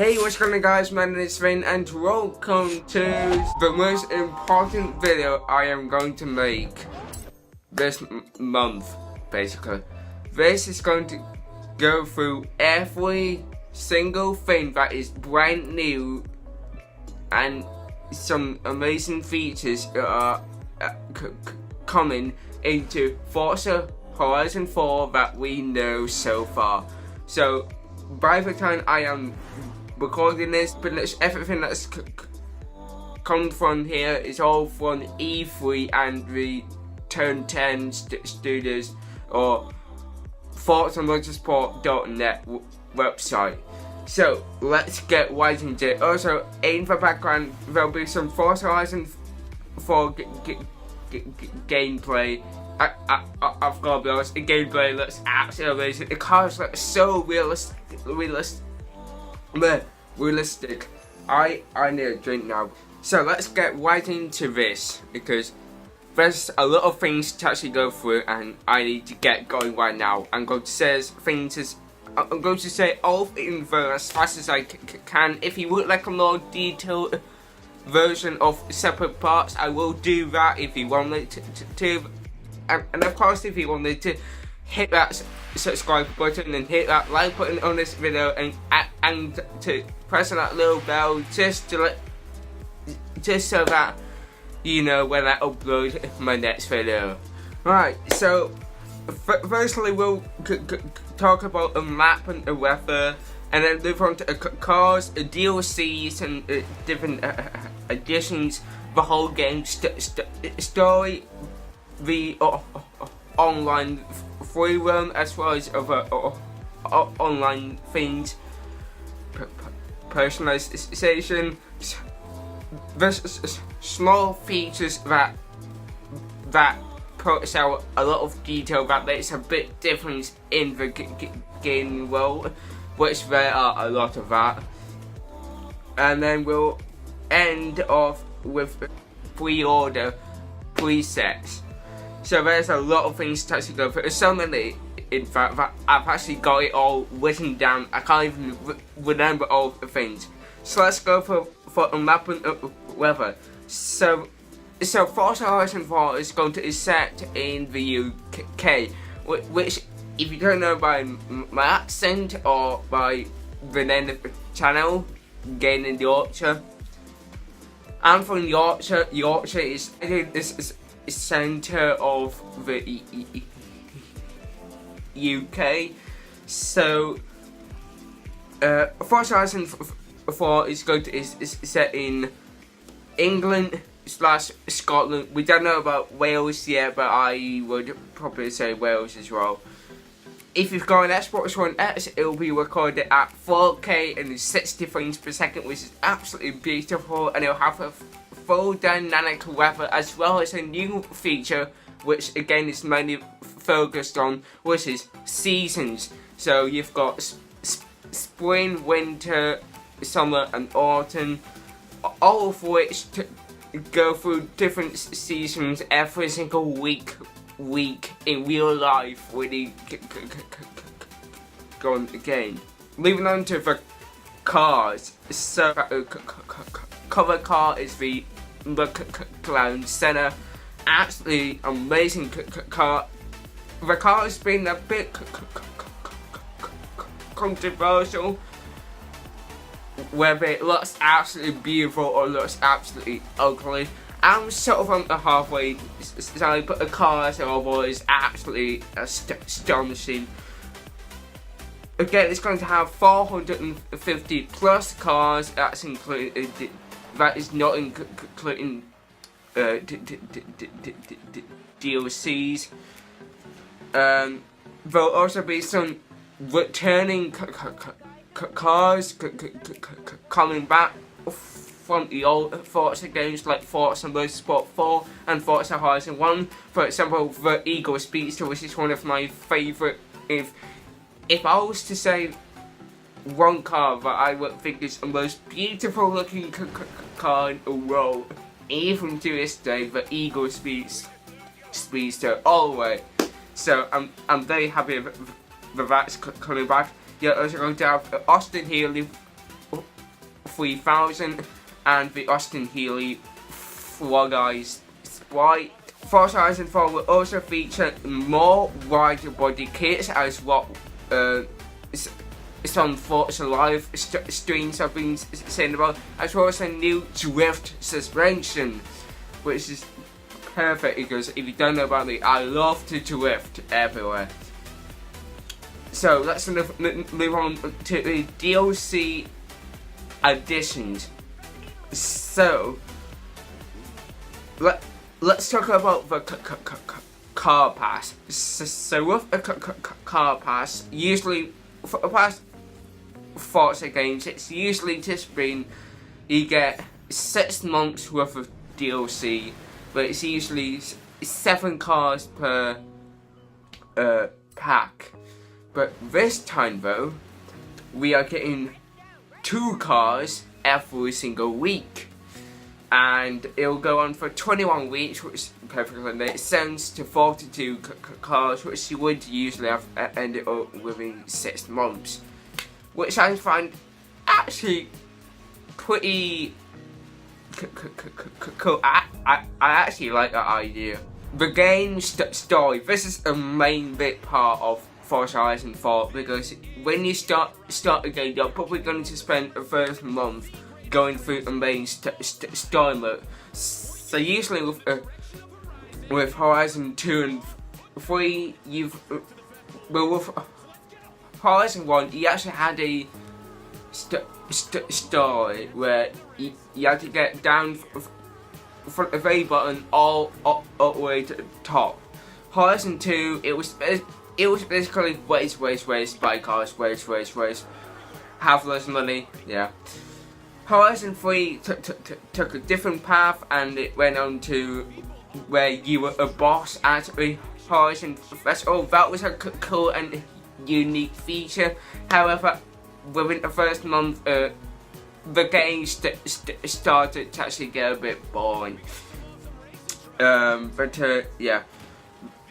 Hey, what's going on guys, my name is Sven and welcome to the most important video I am going to make this month, basically. This is going to go through every single thing that is brand new and some amazing features that are coming into Forza Horizon 4 that we know so far. So by the time I am recording this, pretty much everything that's come from here is all from E3 and the Turn 10 studios or ForzaMotorsport.net website. So let's get right into it. Also, in the background there'll be some Forza Horizon 4 gameplay. I've got to be honest, the gameplay looks absolutely amazing. The cars look so realistic. I need a drink now. So let's get right into this because there's a lot of things to actually go through and I need to get going right now. I'm going to say all things as fast as I can. If you would like a more detailed version of separate parts, I will do that if you want me to. And of course, if you wanted to hit that subscribe button and hit that like button on this video and to press on that little bell just so that you know when I upload my next video. Right, so firstly we'll talk about a map and the weather, and then move on to cars, DLCs and different additions, the whole game story, the online free roam, as well as other online things, personalization, there's small features that puts out a lot of detail that makes a big difference in the game world, which there are a lot of that. And then we'll end off with pre-order presets. So there's a lot of things to actually go through. There's so many, in fact, that I've actually got it all written down. I can't even remember all the things. So let's go for a map and weather. So Forza Horizon 4 is going to be set in the UK, which, if you don't know by my accent or by the name of the channel, Gaining Yorkshire, I'm from Yorkshire. Yorkshire is centre of the UK. So Forza Horizon 4 is going to is set in England / Scotland. We don't know about Wales yet, but I would probably say Wales as well. If you've got an Xbox One X, it will be recorded at 4K and 60 frames per second, which is absolutely beautiful, and it'll have a full dynamic weather, as well as a new feature which again is mainly focused on, which is seasons. So you've got spring, winter, summer and autumn, all of which go through different seasons every single week in real life, really going again. Moving on to the cars. So cover car is the McLaren Senna. Absolutely amazing car. The car has been a bit controversial, whether it looks absolutely beautiful or looks absolutely ugly. I'm sort of on the halfway side, but the car as overall is absolutely astonishing. Again, it's going to have 450 plus cars. That's included. That is not including DLCs. There'll also be some returning cars coming back from the old Forza games, like Forza Motorsport 4 and Forza Horizon 1. For example, the Eagle Speedster, which is one of my favourite. If I was to say one car that I would think is the most beautiful looking car in the world, even to this day, the Eagle Speedster all the way. So I'm very happy that that's coming back. You're also going to have Austin Healey 3000 and the Austin Healey Frog Eyes Sprite. Forza Horizon 4 will also feature more wider body kits, as what some Forza Live streams have been saying about, as well as a new drift suspension, which is perfect because if you don't know about me, I love to drift everywhere. So let's move on to the DLC additions. So let's talk about the car pass. So with a car pass, usually for the past Forza games, it's usually just been you get 6 months worth of DLC, but it's usually 7 cars per pack. But this time though, we are getting 2 cars every single week. And it'll go on for 21 weeks, which is perfectly nice. It sends to 42 cars, which you would usually have ended up within 6 months. Which I find actually pretty cool. I actually like that idea. The game story, this is a main big part of Forza Horizon 4, because when you start the game, you're probably going to spend the first month going through the main story mode. So usually with Horizon 2 and 3, with Horizon 1, you actually had a story where you had to get down from the very bottom all the way to the top. Horizon 2, it was basically race, buy cars, race, have less money, yeah. Horizon 3 took a different path, and it went on to where you were a boss at the Horizon Festival. That was a cool and unique feature. However, within the first month, the game started to actually get a bit boring. Yeah.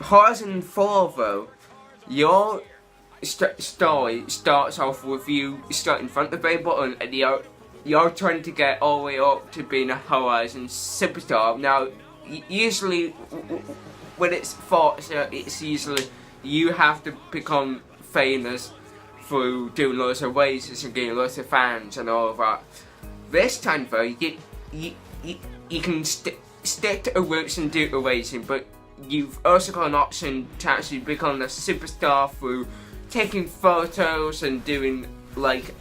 Horizon 4 though, your story starts off with you starting in front of the very button, and you're trying to get all the way up to being a Horizon superstar. Now, usually when it's Forza, it's usually you have to become famous through doing lots of races and getting lots of fans and all of that. This time though, you can stick to the roots and do the racing, but you've also got an option to actually become a superstar through taking photos and doing like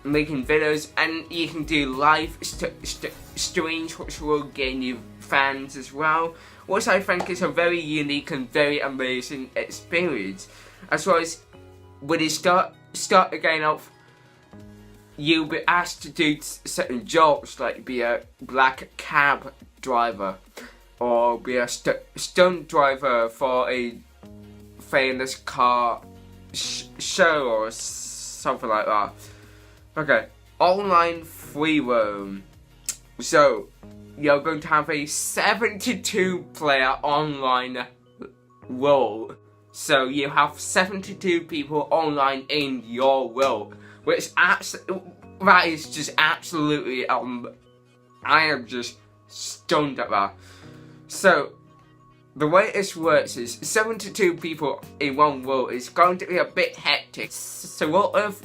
making videos, and you can do live streams which will gain you fans as well, which I think is a very unique and very amazing experience. As well as when you start again off, you'll be asked to do certain jobs, like be a black cab driver or be a stunt driver for a famous car show or something like that. Okay, online free roam. So, you're going to have a 72 player online role. So you have 72 people online in your world, which that is just absolutely I am just stunned at that. So the way this works is 72 people in one world is going to be a bit hectic. So what I've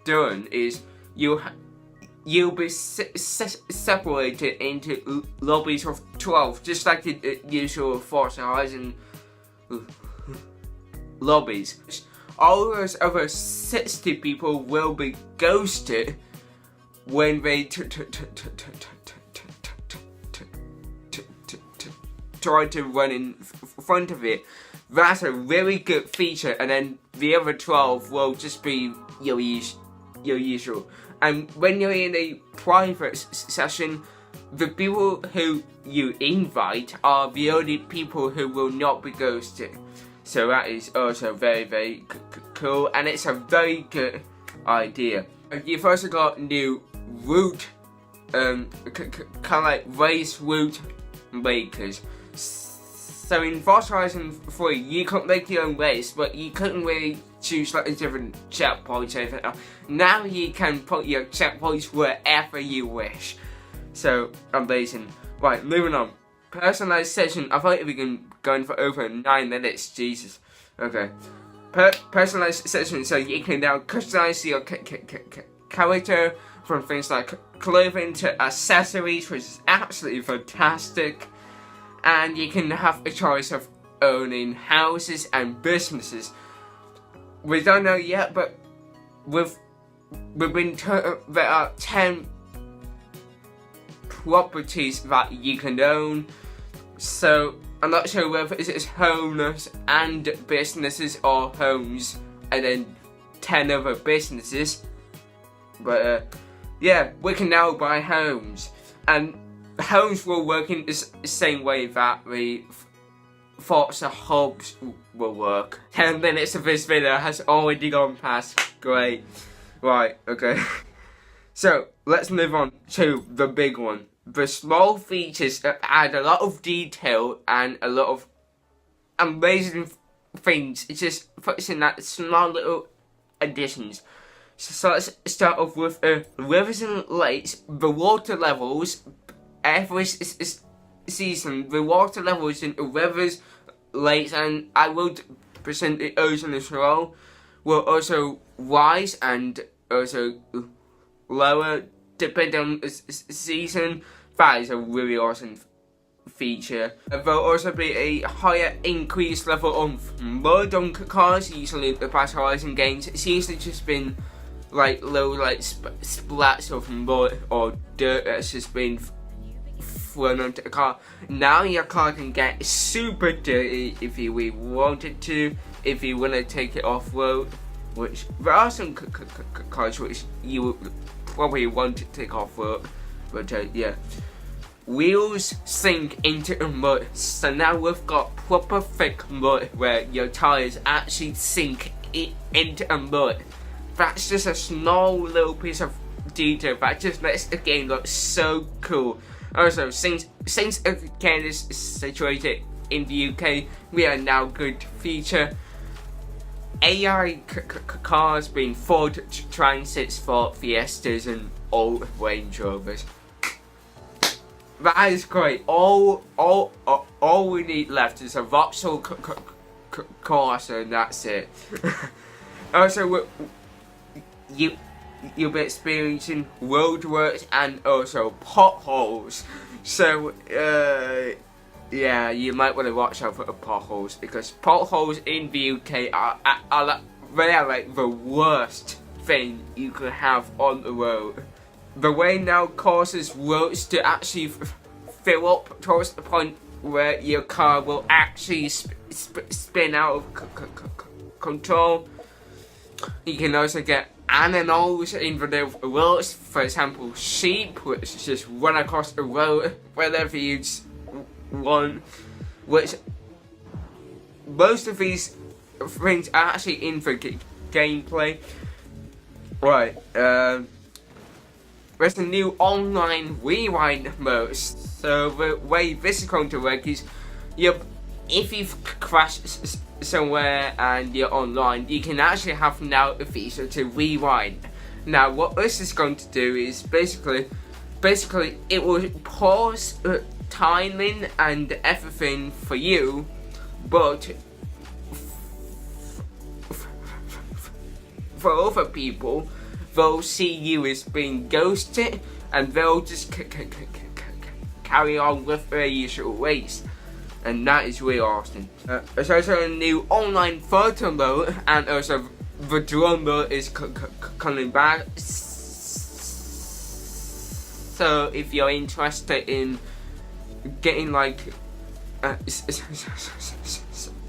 done is you'll be separated into lobbies of 12, just like the usual Forza Horizon lobbies. All those other 60 people will be ghosted when they try to run in front of it. That's a really good feature, and then the other 12 will just be your usual. And when you're in a private session, the people who you invite are the only people who will not be ghosted. So that is also very, very cool, and it's a very good idea. You've also got new route, kind of like race route makers. So in Forza Horizon 3, you couldn't make your own race, but you couldn't really choose like a different checkpoint. So now you can put your checkpoints wherever you wish. So amazing. Right, moving on. Personalized session. I thought we been going for over 9 minutes. Jesus. Okay. Personalized session. So you can now customize your character from things like clothing to accessories, which is absolutely fantastic. And you can have a choice of owning houses and businesses. We don't know yet, but we've been told there are 10 properties that you can own. So I'm not sure whether it's homes and businesses or homes and then 10 other businesses. But yeah, we can now buy homes, and homes will work in the same way that the Forza hubs will work. 10 minutes of this video has already gone past. Great. Right, okay. So let's move on to the big one. The small features add a lot of detail and a lot of amazing things. It just puts in that small little additions. So let's start off with rivers and lakes. The water levels every season. The water levels in rivers, lakes, and I will present the ocean as well, will also rise and also lower depending on the season. That is a really awesome feature. There will also be a higher increased level of mud on cars. Usually the past Horizon games, it's usually just been like little like splats of mud or dirt that's just been thrown onto the car. Now your car can get super dirty if you really wanted to, if you want to take it off-road, which there are some cars which you would probably want to take off-road, but yeah. Wheels sink into the mud, so now we've got proper thick mud where your tyres actually sink into the mud. That's just a small little piece of detail that just makes the game look so cool. Also, since again is situated in the UK, we are now going to feature AI cars being Ford Transits for Fiestas and old Range Rovers. That is great. All we need left is a Vauxhall Corsa, and that's it. Also, you'll be experiencing roadworks and also potholes. So, yeah, you might want to watch out for the potholes, because potholes in the UK are like the worst thing you could have on the road. The way now causes roads to actually fill up towards the point where your car will actually spin out of control. You can also get animals in the roads, for example sheep, which just run across the road whenever you want, which most of these things are actually in the gameplay. Right, there's a new online rewind mode. So the way this is going to work is, if you've crashed somewhere and you're online, you can actually have now a feature to rewind. Now what this is going to do is basically it will pause timing and everything for you, but for other people, they'll see you as being ghosted and they'll just carry on with their usual ways. And that is really awesome. There's also a new online photo mode, and also the drone mode is coming back. So if you're interested in getting like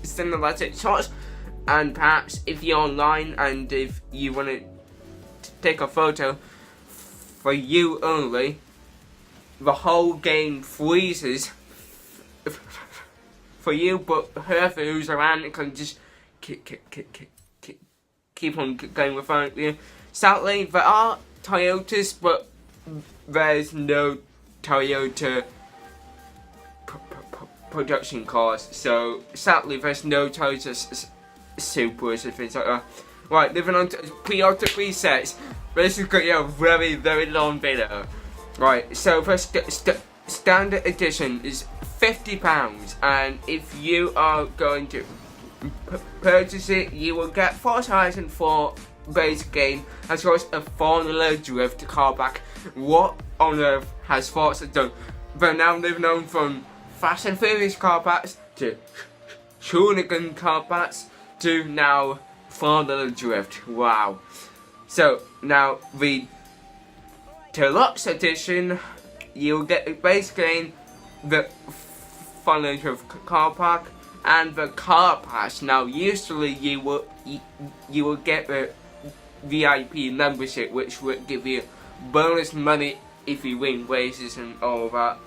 cinematic shots, and perhaps if you're online and if you want to take a photo for you only, the whole game freezes for you, but whoever who's around can just keep on going without you. Sadly, there are Toyotas, but there's no Toyota production cars, so sadly there's no Toyota supers and things like that. Right, moving on to pre-order presets. This is going to be a very, very long video. Right, so for standard edition is £50, and if you are going to purchase it, you will get Forza Horizon 4 base game as well as a Formula Drift car pack. What on earth has Forza done? But now moving on from Fast and Furious car packs to Hooligan car packs to now Formula Drift. Wow. So now the Deluxe Edition, you'll get the base game, the Formula Drift car pack, and the car pass. Now usually you will get the VIP membership, which would give you bonus money if you win races and all that.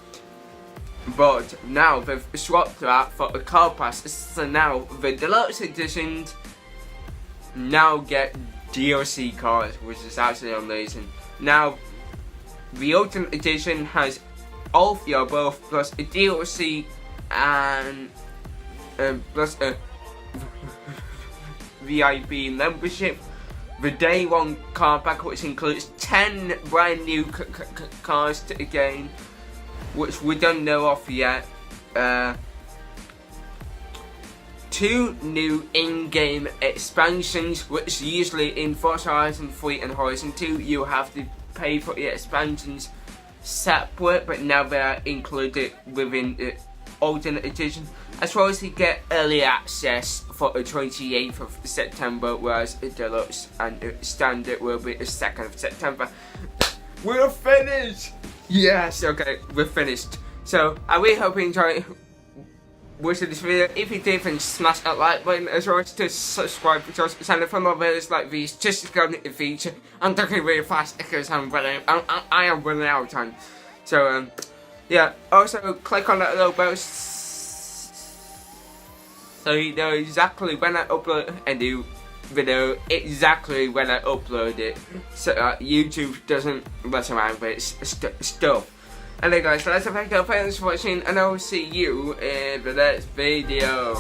But now they've swapped that for the car pass, so now the Deluxe Editions now get DLC cars, which is actually amazing. Now the Ultimate Edition has all of the above plus a DLC and plus a VIP membership. The Day 1 car pack, which includes 10 brand new cars to the game, which we don't know of yet. 2 new in-game expansions, which usually in Forza Horizon 3 and Horizon 2 you have to pay for the expansions separate, but now they are included within the Ultimate Edition, as well as you get early access for the 28th of September, whereas the Deluxe and the Standard will be the 2nd of September. We're finished! Yes, okay, we're finished. So, I really hope you enjoyed watching this video. If you did, then smash that like button, as well as to subscribe for sign up for more videos like these, just to go in the future. I'm talking really fast because I am running out of time. So, yeah, also click on that little bell so you know exactly when I upload a new video, exactly when I upload it, so that YouTube doesn't mess around with stuff. Anyway guys, so that's a thank you for watching, and I will see you in the next video.